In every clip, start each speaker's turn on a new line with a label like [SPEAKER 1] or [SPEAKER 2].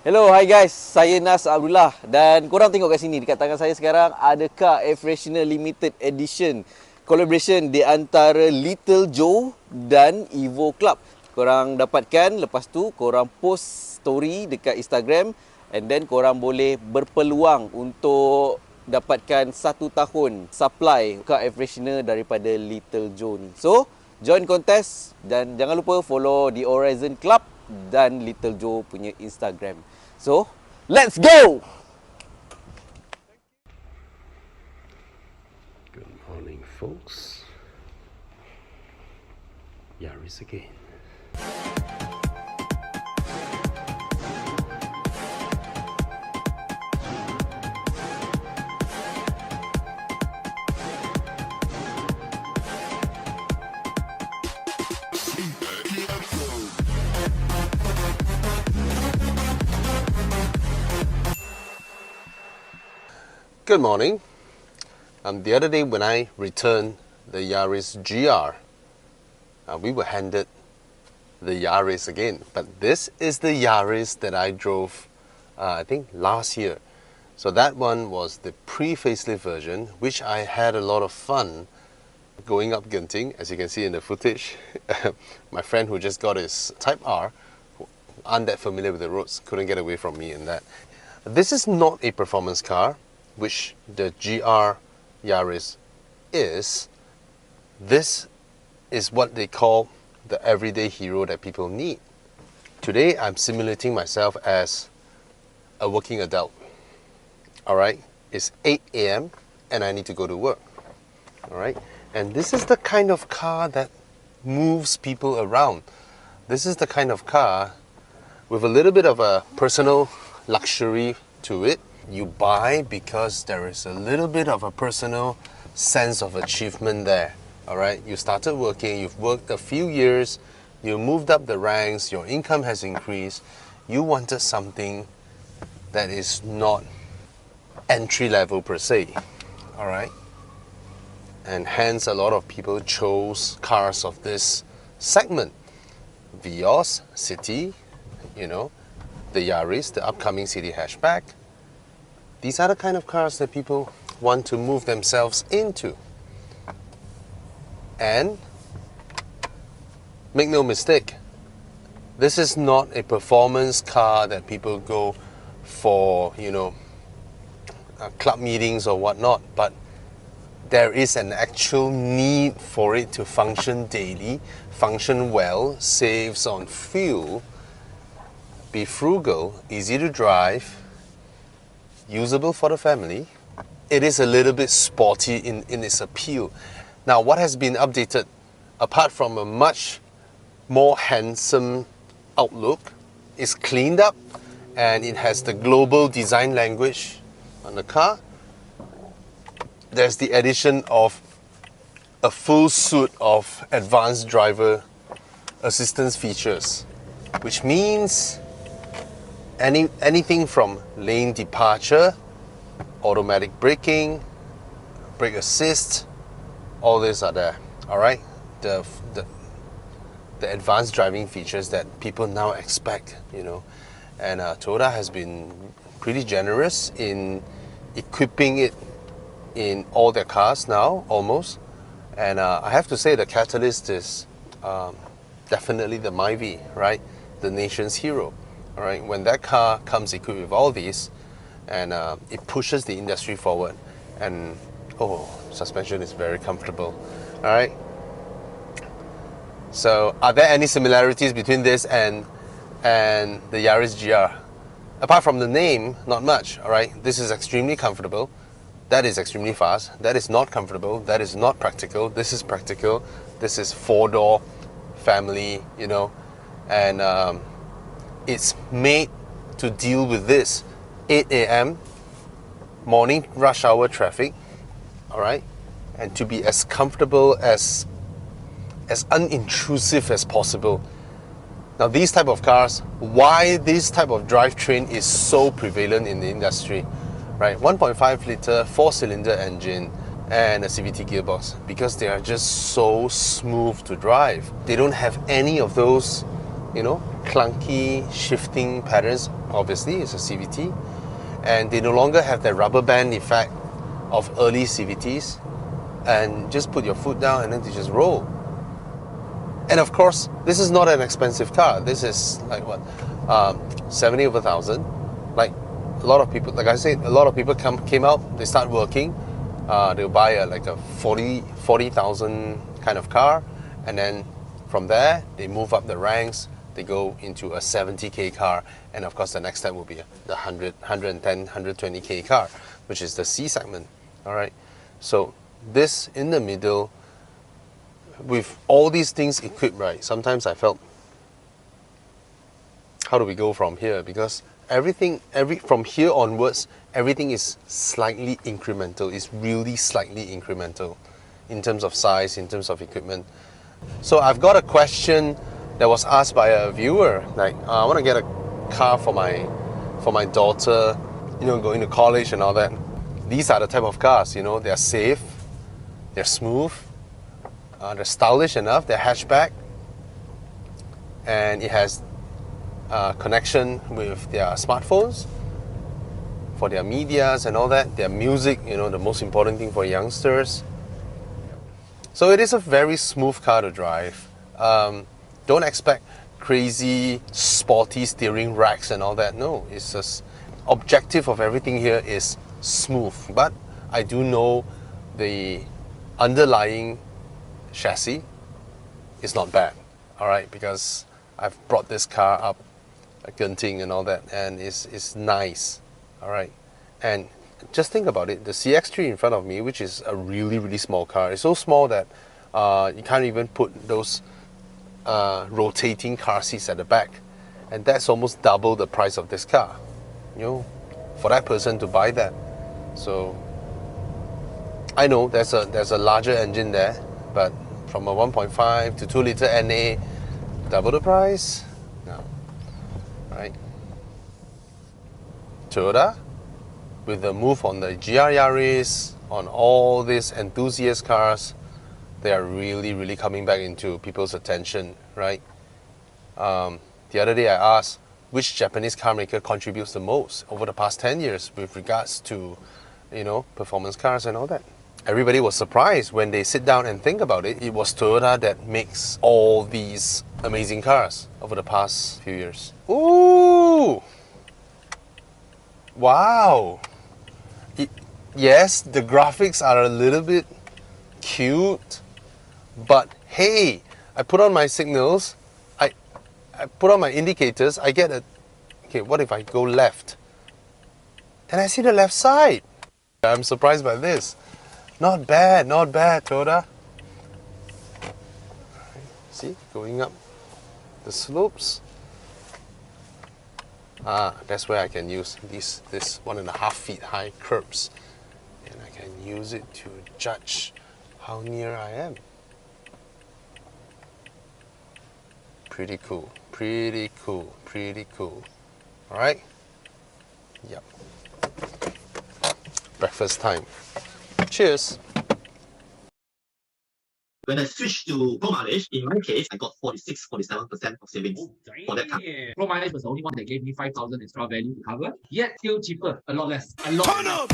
[SPEAKER 1] Hello, hi guys. Saya Nas Abdullah dan korang tengok kat sini dekat tangan saya sekarang ada car air freshener limited edition collaboration di antara Little Joe dan Evo Club. Korang dapatkan, lepas tu korang post story dekat Instagram and then korang boleh berpeluang untuk dapatkan 1 tahun supply car air freshener daripada Little Joe ni. So, join kontes dan jangan lupa follow The Horizon Club dan Little Joe punya Instagram. So, let's go!
[SPEAKER 2] Good morning, folks. Yaris again. Good morning. The other day when I returned the Yaris GR, we were handed the Yaris again. But this is the Yaris that I drove, I think, last year. So that one was the pre-facelift version, which I had a lot of fun going up Genting, as you can see in the footage. My friend who just got his Type R, who aren't that familiar with the roads, couldn't get away from me in that. This is not a performance car, which the GR Yaris is. This is what they call the everyday hero that people need. Today I'm simulating myself as a working adult. Alright, it's 8 a.m. and I need to go to work. Alright, and this is the kind of car that moves people around. This is the kind of car with a little bit of a personal luxury to it. You buy because there is a little bit of a personal sense of achievement there. Alright, you started working, you've worked a few years, you moved up the ranks, your income has increased, you wanted something that is not entry level per se. Alright, and hence a lot of people chose cars of this segment. Vios, City, you know, the Yaris, the upcoming City hatchback. These are the kind of cars that people want to move themselves into. And make no mistake, this is not a performance car that people go for, you know, club meetings or whatnot, but there is an actual need for it to function daily, function well, saves on fuel, be frugal, easy to drive, usable for the family. It is a little bit sporty in its appeal. Now, what has been updated, apart from a much more handsome outlook, is cleaned up and it has the global design language on the car. There's the addition of a full suite of advanced driver assistance features, which means anything from lane departure, automatic braking, brake assist, all these are there. Alright, the advanced driving features that people now expect, you know, and Toyota has been pretty generous in equipping it in all their cars now, almost. And I have to say the catalyst is definitely the Myvi, right? The nation's hero. All right, when that car comes equipped with all these, and it pushes the industry forward, and suspension is very comfortable. All right. So, are there any similarities between this and the Yaris GR? Apart from the name, not much. All right. This is extremely comfortable. That is extremely fast. That is not comfortable. That is not practical. This is practical. This is 4-door family, you know, and it's made to deal with this 8 a.m. morning rush hour traffic, all right, and to be as comfortable, as unintrusive as possible. Now, these type of cars, why this type of drivetrain is so prevalent in the industry, right? 1.5 liter 4-cylinder engine and a CVT gearbox, because they are just so smooth to drive. They don't have any of those clunky shifting patterns. Obviously, it's a CVT. And they no longer have that rubber band effect of early CVTs. And just put your foot down and then they just roll. And of course, this is not an expensive car. This is like what, 70 over 1,000. Like a lot of people, like I said, a lot of people came out, they start working, they'll buy a 40,000 kind of car, and then from there they move up the ranks, they go into a 70k car, and of course the next step will be the 100, 110, 120k car, which is the C segment. All right, so this in the middle, with all these things equipped right, sometimes I felt, how do we go from here? Because from here onwards, everything is slightly incremental. It's really slightly incremental in terms of size, in terms of equipment. So I've got a question that was asked by a viewer, like, I want to get a car for my daughter, going to college and all that. These are the type of cars, they're safe, they're smooth, they're stylish enough, they're hatchback, and it has connection with their smartphones for their medias and all that, their music, the most important thing for youngsters. So it is a very smooth car to drive. Don't expect crazy sporty steering racks and all that. No, it's just objective of everything here is smooth. But I do know the underlying chassis is not bad, all right, because I've brought this car up Genting and all that, and it's nice, all right. And just think about it, the CX-3 in front of me, which is a really, really small car, it's so small that you can't even put those rotating car seats at the back, and that's almost double the price of this car, for that person to buy that. So I know there's a larger engine there, but from a 1.5 to 2 liter NA, double the price? No. Right? Toyota, with the move on the GR Yaris, on all these enthusiast cars, they are really, really coming back into people's attention, right? The other day I asked which Japanese car maker contributes the most over the past 10 years with regards to, performance cars and all that. Everybody was surprised when they sit down and think about it. It was Toyota that makes all these amazing cars over the past few years. Ooh! Wow! Yes, the graphics are a little bit cute, but hey, I put on my signals, I put on my indicators, I get a... Okay, what if I go left? And I see the left side. I'm surprised by this. Not bad, Toyota. See, going up the slopes. That's where I can use this 1.5 feet high curbs, and I can use it to judge how near I am. Pretty cool, pretty cool, pretty cool. All right. Yep. Breakfast time. Cheers.
[SPEAKER 3] When I switched to Pro Mileage, in my case, I got 46-47% of savings for that car.
[SPEAKER 4] Pro Mileage was the only one that gave me 5,000 extra value to cover, yet still cheaper, a lot less. A lot less.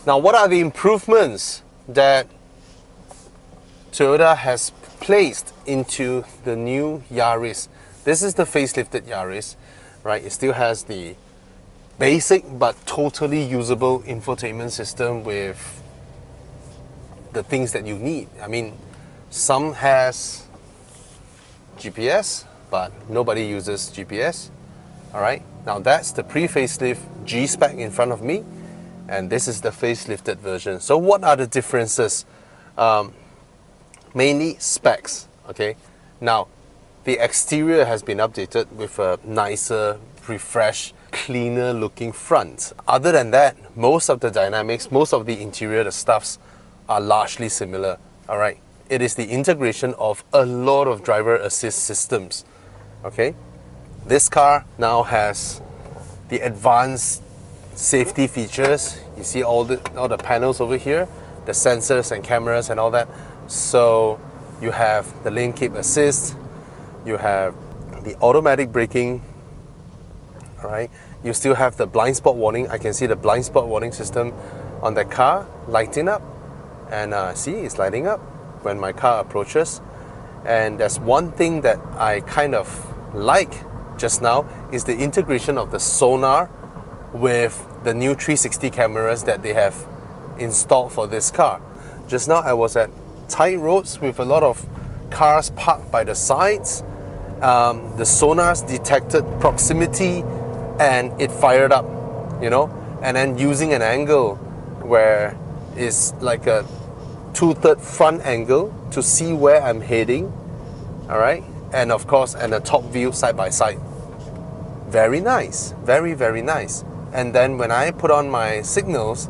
[SPEAKER 2] Now, what are the improvements that Toyota has placed into the new Yaris? This is the facelifted Yaris, right? It still has the basic but totally usable infotainment system with the things that you need. I mean, some has GPS, but nobody uses GPS. All right, now that's the pre-facelift G-Spec in front of me, and this is the facelifted version. So what are the differences? Mainly specs, okay? Now, the exterior has been updated with a nicer, refreshed, cleaner looking front. Other than that, most of the dynamics, most of the interior, the stuffs are largely similar, all right? It is the integration of a lot of driver assist systems Okay, this car now has the advanced safety features. You see all the panels over here, the sensors and cameras and all that. So you have the lane keep assist, you have the automatic braking, all right. You still have the blind spot warning. I can see the blind spot warning system on the car lighting up, and see, it's lighting up when my car approaches. And there's one thing that I kind of like just now is the integration of the sonar with the new 360 cameras that they have installed for this car. Just now I was at tight roads with a lot of cars parked by the sides. The sonars detected proximity and it fired up, you know, and then using an angle where it's like a 2/3 front angle to see where I'm heading, all right, and of course, and a top view side by side. Very nice, very, very nice. And then when I put on my signals,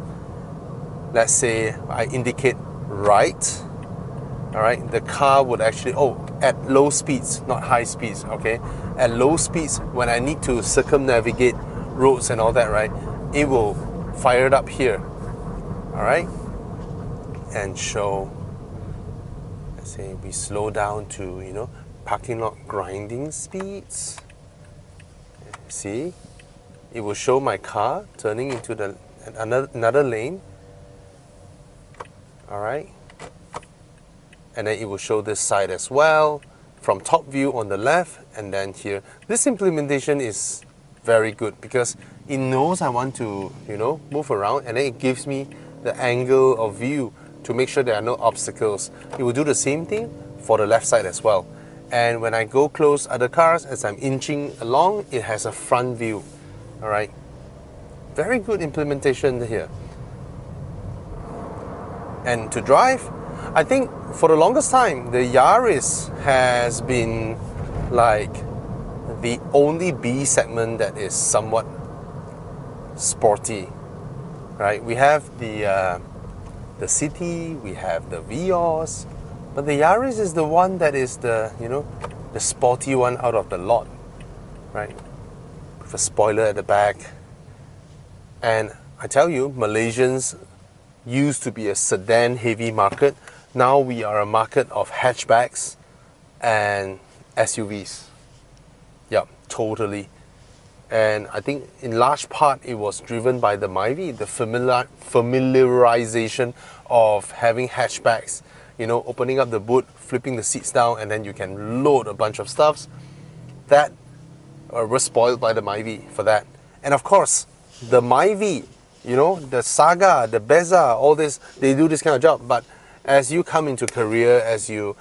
[SPEAKER 2] let's say I indicate right, all right, the car would actually, at low speeds, not high speeds, okay, at low speeds, when I need to circumnavigate roads and all that, right, it will fire it up here, all right, and show, let's say we slow down to, you know, parking lot grinding speeds. See, it will show my car turning into another lane, all right, and then it will show this side as well from top view on the left, and then here. This implementation is very good because it knows I want to, you know, move around, and then it gives me the angle of view to make sure there are no obstacles. It will do the same thing for the left side as well. And when I go close other cars, as I'm inching along, it has a front view. All right, very good implementation here. And to drive, I think for the longest time, the Yaris has been like the only B segment that is somewhat sporty, right? We have the City, we have the Vios, but the Yaris is the one that is the, you know, the sporty one out of the lot, right? With a spoiler at the back. And I tell you, Malaysians used to be a sedan heavy market. Now we are a market of hatchbacks and SUVs. Yeah, totally. And I think in large part it was driven by the Myvi, the familiarization of having hatchbacks, you know, opening up the boot, flipping the seats down, and then you can load a bunch of stuffs. That was spoiled by the Myvi for that. And of course, the Myvi, you know, the Saga, the Beza, all this, they do this kind of job. But as you come into career, as you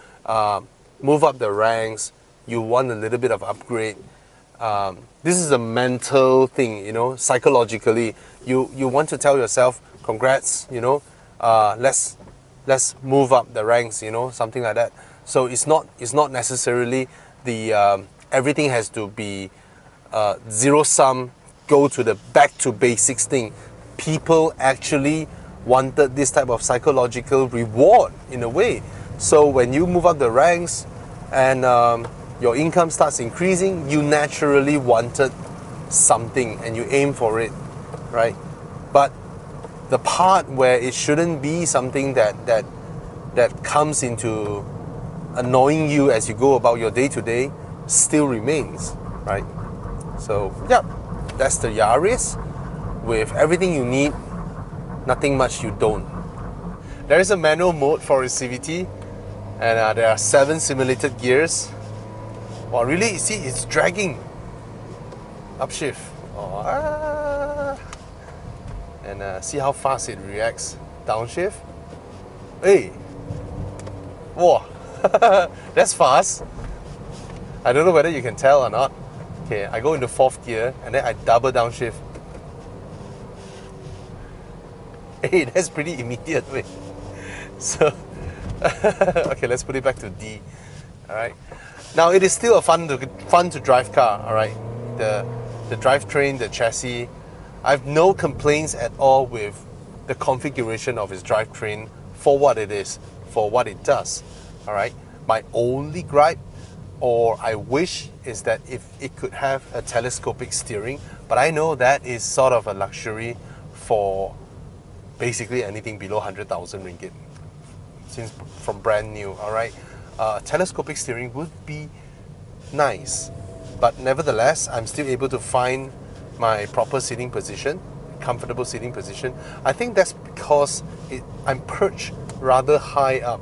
[SPEAKER 2] move up the ranks, you want a little bit of upgrade. This is a mental thing, you know, psychologically. You want to tell yourself, congrats, you know, let's move up the ranks, you know, something like that. So it's not necessarily the everything has to be zero sum, go to the back to basics thing. People actually wanted this type of psychological reward in a way. So when you move up the ranks and your income starts increasing, you naturally wanted something and you aim for it, right? But the part where it shouldn't be something that comes into annoying you as you go about your day-to-day still remains, right? So yeah, that's the Yaris with everything you need, nothing much you don't. There is a manual mode for its CVT, and there are 7 simulated gears. Wow, really? See, it's dragging. Upshift. And see how fast it reacts. Downshift. Hey! Whoa! That's fast. I don't know whether you can tell or not. Okay, I go into 4th gear and then I double downshift. Hey, that's pretty immediate, wait. So, okay, let's put it back to D. Alright. Now, it is still a fun to drive car, alright. The drivetrain, the chassis, I have no complaints at all with the configuration of its drivetrain for what it is, for what it does, alright. My only gripe or I wish is that if it could have a telescopic steering, but I know that is sort of a luxury for basically anything below 100,000 ringgit, since from brand new, alright? Telescopic steering would be nice, but nevertheless, I'm still able to find my proper seating position, comfortable seating position. I think that's because I'm perched rather high up.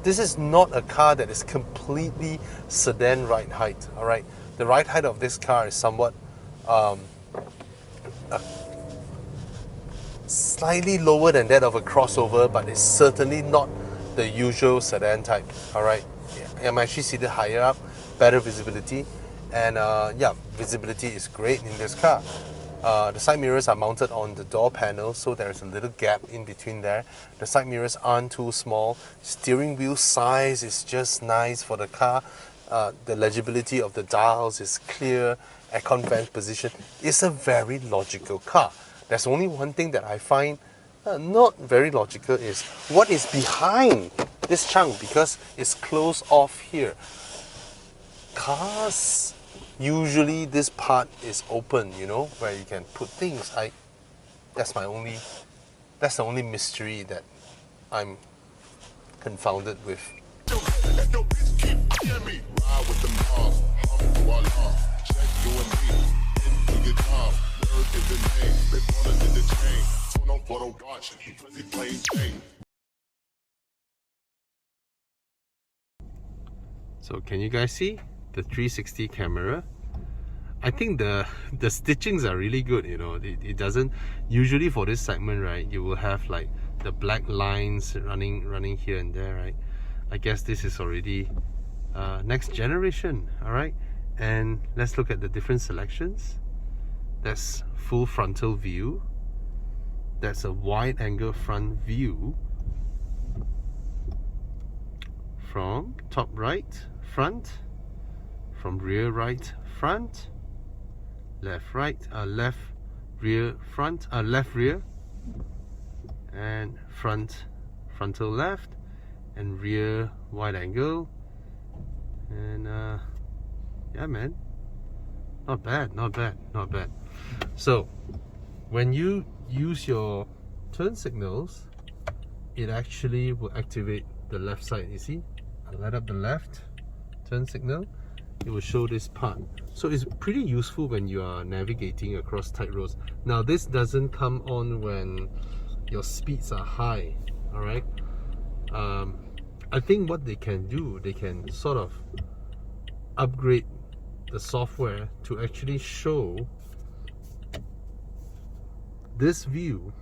[SPEAKER 2] This is not a car that is completely sedan ride height, alright? The ride height of this car is somewhat slightly lower than that of a crossover, but it's certainly not the usual sedan type, alright? I'm actually seated higher up, better visibility, and yeah, visibility is great in this car. The side mirrors are mounted on the door panel, so there's a little gap in between there. The side mirrors aren't too small. Steering wheel size is just nice for the car. The legibility of the dials is clear. Aircon vent position. It's a very logical car. There's only one thing that I find not very logical is what is behind this chunk, because it's closed off here. Cars, usually this part is open, you know, where you can put things. That's the only mystery that I'm confounded with. So can you guys see the 360 camera? I think the stitchings are really good, you know. It doesn't, usually for this segment, right, you will have like the black lines running here and there, right? I guess this is already next generation, all right? And let's look at the different selections. That's full frontal view. That's a wide angle front view. From top right, front. From rear right, front. Left right, left rear front, left rear, and frontal left, and rear wide angle, and yeah, man, not bad. So when you use your turn signals, it actually will activate the left side. You see, I light up the left turn signal, it will show this part. So it's pretty useful when you are navigating across tight roads. Now this doesn't come on when your speeds are high, alright? I think what they can do, they can sort of upgrade the software to actually show this view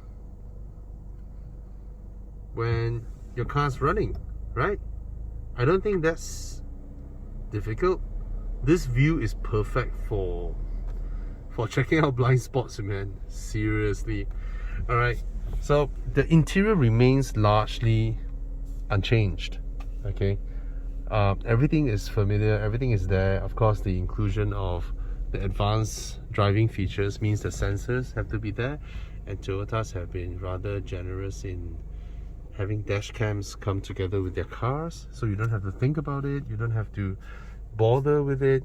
[SPEAKER 2] when your car's running, right? I don't think that's difficult. This view is perfect for checking out blind spots, man. Seriously. Alright, so the interior remains largely unchanged. Okay, everything is familiar, everything is there. Of course, the inclusion of the advanced driving features means the sensors have to be there, and Toyotas have been rather generous in having dash cams come together with their cars, so you don't have to think about it, you don't have to bother with it.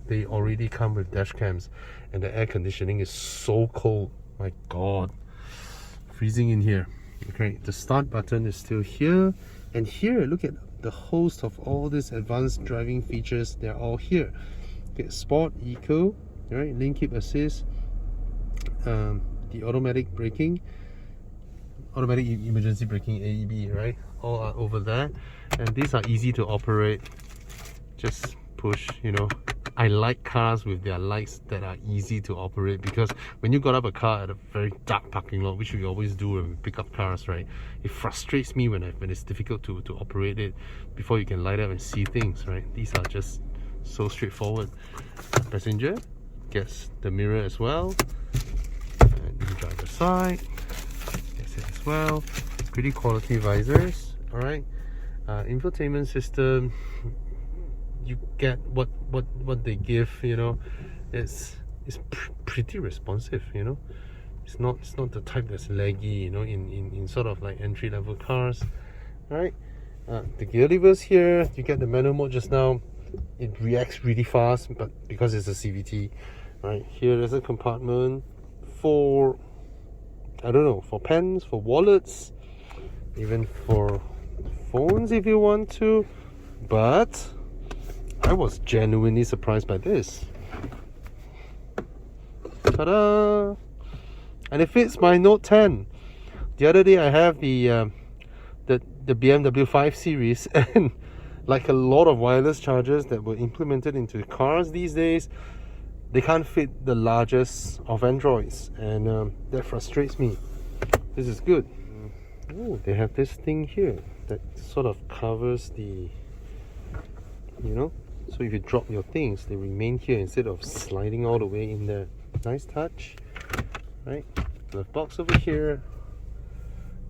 [SPEAKER 2] They already come with dash cams, and the air conditioning is so cold, my god, freezing in here. Okay, the start button is still here, and here look at the host of all these advanced driving features. They're all here. Okay, sport, eco, right, lane keep assist, the automatic braking, automatic emergency braking, AEB, right, all are over there, and these are easy to operate. Just push, you know. I like cars with their lights that are easy to operate, because when you got up a car at a very dark parking lot, which we always do when we pick up cars, right, it frustrates me when it's difficult to operate it before you can light up and see things, right? These are just so straightforward. Passenger gets the mirror as well, and the driver side gets it as well. Pretty quality visors, all right. Infotainment system, you get what they give, you know. It's pretty responsive, you know. It's not the type that's laggy, you know, in sort of like entry-level cars. All right, the gear levers here, you get the manual mode just now. it reacts really fast, but because it's a CVT, right? Here there's a compartment for, I don't know, for pens, for wallets, even for phones if you want to. But I was genuinely surprised by this. Ta-da! And it fits my Note 10. The other day I have the BMW 5 Series, and like a lot of wireless chargers that were implemented into cars these days, they can't fit the largest of Androids, and that frustrates me. This is good. Oh, they have this thing here that sort of covers the, you know, so if you drop your things, they remain here instead of sliding all the way in there. Nice touch, right? Glove box over here.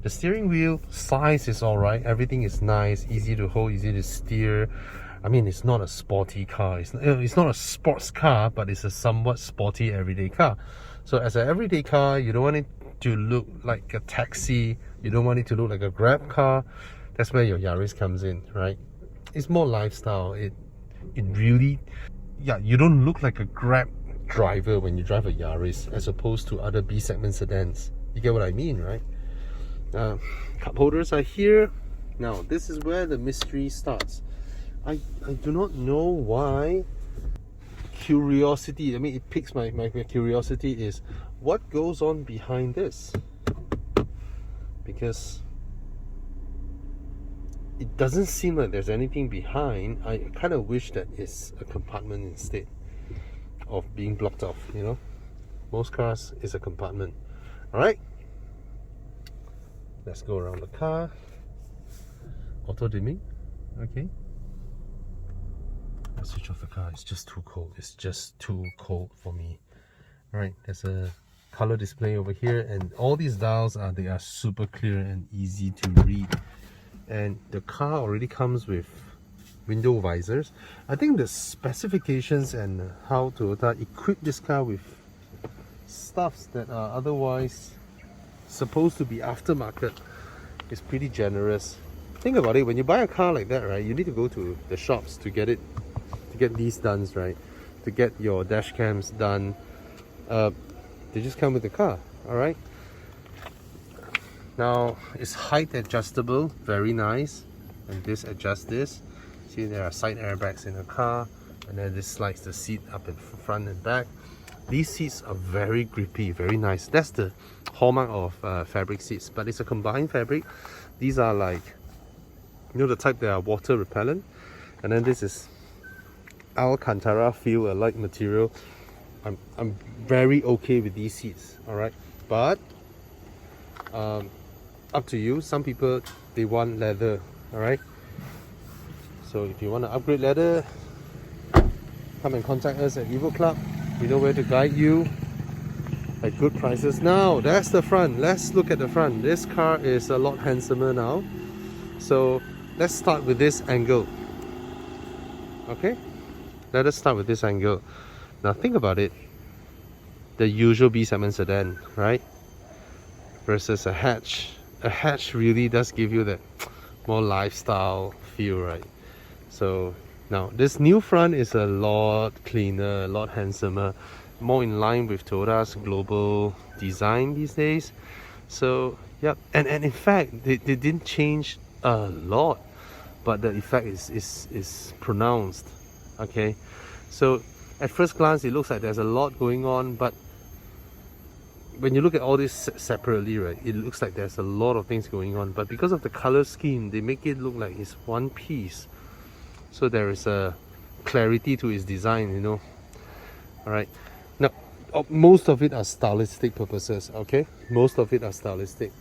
[SPEAKER 2] The steering wheel size is alright. Everything is nice, easy to hold, easy to steer. I mean, it's not a sporty car. It's not a sports car, but it's a somewhat sporty everyday car. So as an everyday car, you don't want it to look like a taxi. You don't want it to look like a Grab car. That's where your Yaris comes in, right? It's more lifestyle. It really, yeah, you don't look like a Grab driver when you drive a Yaris as opposed to other B segment sedans. You get what I mean, right? Cup holders are here. Now this is where the mystery starts. I do not know why. Curiosity, I mean, it piques my curiosity is what goes on behind this, because it doesn't seem like there's anything behind. I kind of wish that it's a compartment instead of being blocked off, you know. Most cars is a compartment. Alright, let's go around the car. Auto dimming. Okay, I'll switch off the car. It's just too cold. It's just too cold for me. Alright, there's a color display over here, and all these dials are super clear and easy to read. And the car already comes with window visors. I think the specifications and how Toyota equipped this car with stuffs that are otherwise supposed to be aftermarket is pretty generous. Think about it, when you buy a car like that, right, you need to go to the shops to get these done, right? To get your dash cams done. They just come with the car, alright? Now it's height adjustable, very nice. And this adjusts this. See, there are side airbags in the car, and then this slides the seat up in front and back. These seats are very grippy, very nice. That's the hallmark of fabric seats, but it's a combined fabric. These are like, you know, the type that are water repellent, and then this is Alcantara feel-alike material. I'm very okay with these seats, alright? But up to you. Some people, they want leather, alright? So if you want to upgrade leather, come and contact us at Evo Club. We know where to guide you at good prices. Now that's the front. Let's look at the front. This car is a lot handsomer now. So let's start with this angle. Okay, let us start with this angle. Now think about it. The usual B segment sedan, right? Versus a hatch. A hatch really does give you that more lifestyle feel, right? So now this new front is a lot cleaner, a lot handsomer, more in line with Toyota's global design these days. So yeah, and in fact they didn't change a lot, but the effect is pronounced. Okay, so at first glance it looks like there's a lot going on, but when you look at all this separately, right, it looks like there's a lot of things going on. But because of the color scheme, they make it look like it's one piece. So there is a clarity to its design, you know. Alright, now most of it are stylistic purposes, okay? Most of it are stylistic.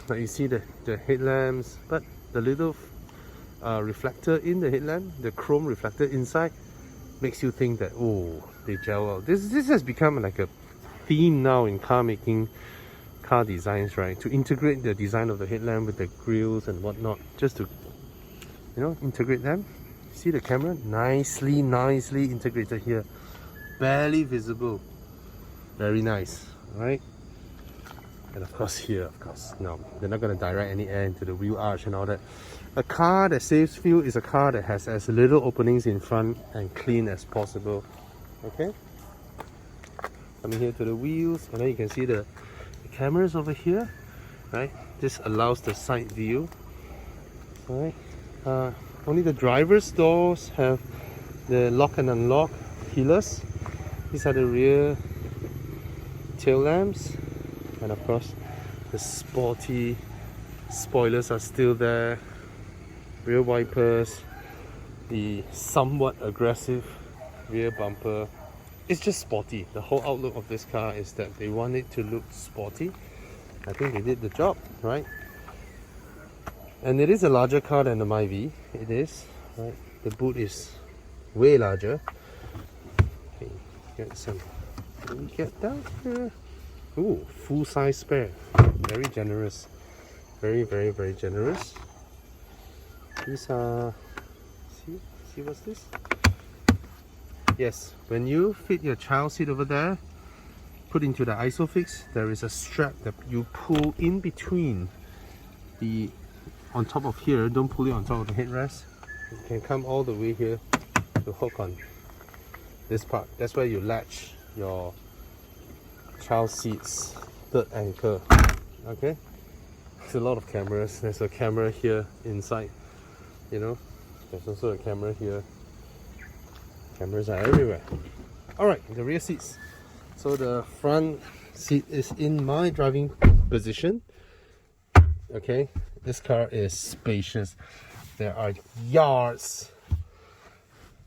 [SPEAKER 2] Now you see the headlamps, but the little reflector in the headlamp, the chrome reflector inside, makes you think that, oh, they gel out. This has become like a theme now in car making, car designs, right? To integrate the design of the headlamp with the grills and whatnot, just to, you know, integrate them. See the camera? Nicely integrated here. Barely visible. Very nice, right? And of course here, of course, no, they're not going to direct any air into the wheel arch and all that. A car that saves fuel is a car that has as little openings in front and clean as possible. Okay? Coming here to the wheels, and then you can see the cameras over here, right? This allows the side view. Right? Only the driver's doors have the lock and unlock keyless. These are the rear tail lamps, and of course the sporty spoilers are still there. Rear wipers, the somewhat aggressive rear bumper. It's just sporty. The whole outlook of this car is that they want it to look sporty. I think they did the job, right? And it is a larger car than the Myvi. It is, right? The boot is way larger. Okay, get some. Let me get down here. Ooh, full size spare. Very generous. Very, very, very generous. These are. See what's this? Yes, when you fit your child seat over there, put into the ISOFIX, there is a strap that you pull in between the, on top of here, don't pull it on top of the headrest. You can come all the way here to hook on this part. That's where you latch your child seat's third anchor. Okay? There's a lot of cameras. There's a camera here inside, you know. There's also a camera here. Cameras are everywhere. Alright, the rear seats. So the front seat is in my driving position. Okay, this car is spacious. There are yards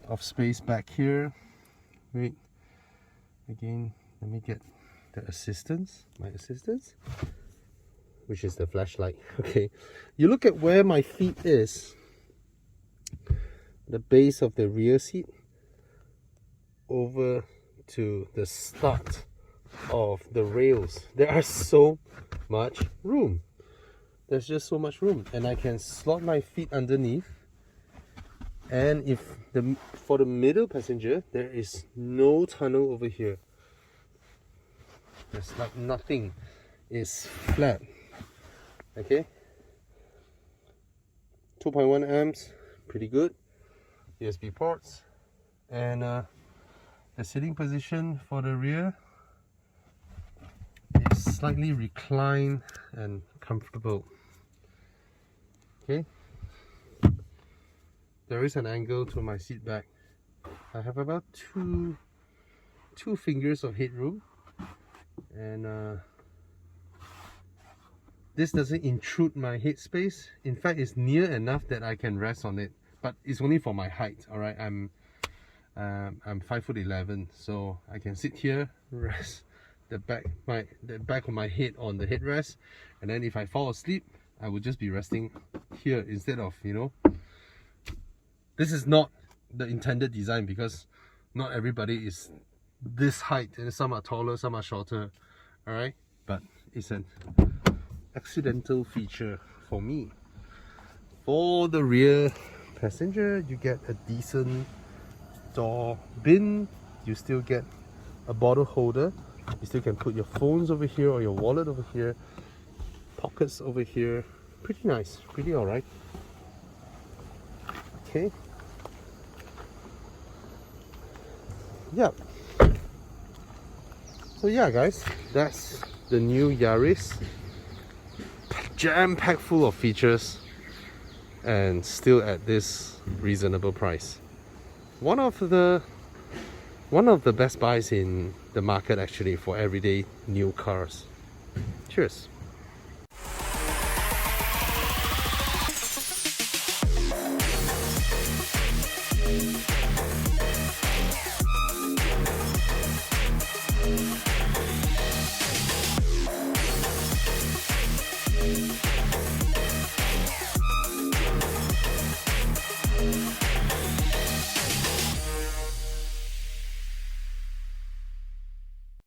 [SPEAKER 2] of space back here. Wait, again, let me get the assistance, my assistance, which is the flashlight. Okay, you look at where my feet is, the base of the rear seat over to the start of the rails. There are so much room. There's just so much room, and I can slot my feet underneath. And if for the middle passenger, there is no tunnel over here. There's like nothing. It's flat. Okay. 2.1 amps, pretty good. USB ports, and the sitting position for the rear is slightly reclined and comfortable. Okay, there is an angle to my seat back. I have about two fingers of headroom, and this doesn't intrude my head space. In fact, it's near enough that I can rest on it, but it's only for my height. All right, I'm 5'11", so I can sit here, rest the back of my head on the headrest, and then if I fall asleep, I would just be resting here instead of, you know. This is not the intended design because not everybody is this height, and some are taller, some are shorter. All right, but it's an accidental feature for me. For the rear passenger, you get a decent door bin. You still get a bottle holder. You still can put your phones over here or your wallet over here. Pockets over here. Pretty nice, pretty alright. Okay. Yep. So yeah, guys, that's the new Yaris. Jam-packed full of features and still at this reasonable price. One of the best buys in the market actually for everyday new cars. Cheers.